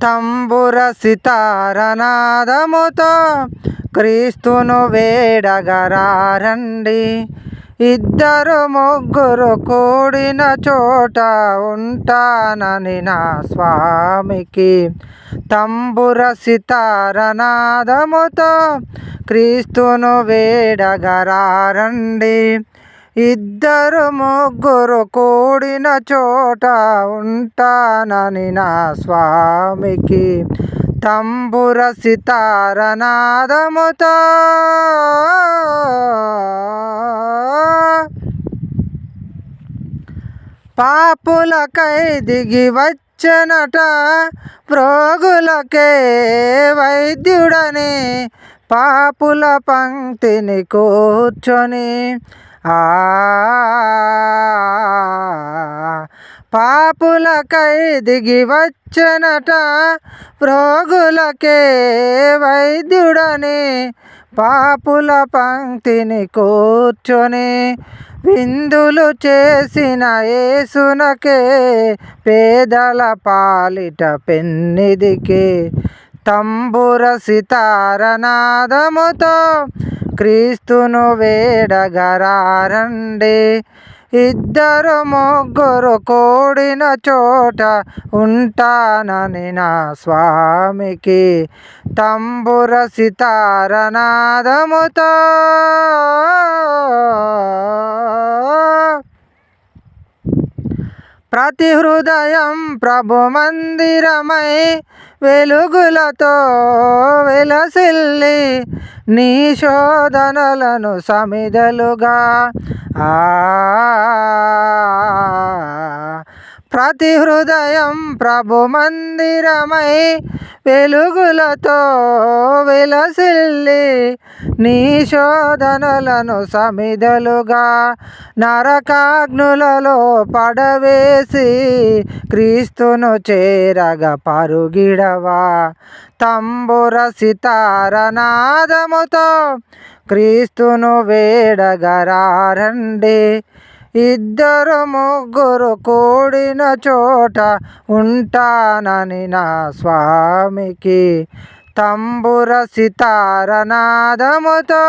తంబుర సితారనాదముతో క్రీస్తును వేడగరారండి. ఇద్దరు ముగ్గురు కూడిన చోట ఉంటానని నా స్వామికి. తంబుర సితారనాదముతో క్రీస్తును వేడగరారండి. ఇద్దరు ముగ్గురు కూడిన చోట ఉంటానని నా స్వామికి. తంబుర సితారనాదముతో పాపులకై దిగి వచ్చనట ప్రోగులకే వైద్యుడని. పాపుల పంక్తిని కూర్చొని పాపులకై దిగి వచ్చనట ప్రోగులకే వైద్యుడని. పాపుల పంక్తిని కూర్చొని విందులు చేసిన యేసునకే పేదల పాలిట పెన్నిదికే. తంబుర సితారనాదముతో క్రీస్తును వేడగరారండి. ఇద్దరు ముగ్గురు కూడిన చోట ఉంటానని నా స్వామికి. తంబుర సితారనాదముతో ప్రతి హృదయం ప్రభు మందిరమై వెలుగులతో వెలసిల్లి నీ శోధనలను సమిదలుగా ప్రతి హృదయం ప్రభు మందిరమై వెలుగులతో వెలసిల్లి నీ శోధనలను సమిదలుగా నరకాగ్నులలో పడవేసి క్రీస్తును చేరగ పరుగిడవా. తంబుర సితారనాదముతో క్రీస్తును వేడగరారండి. ఇద్దరు ముగ్గురు కూడిన చోట ఉంటానని నా స్వామికి. తంబుర సితారనాదముతో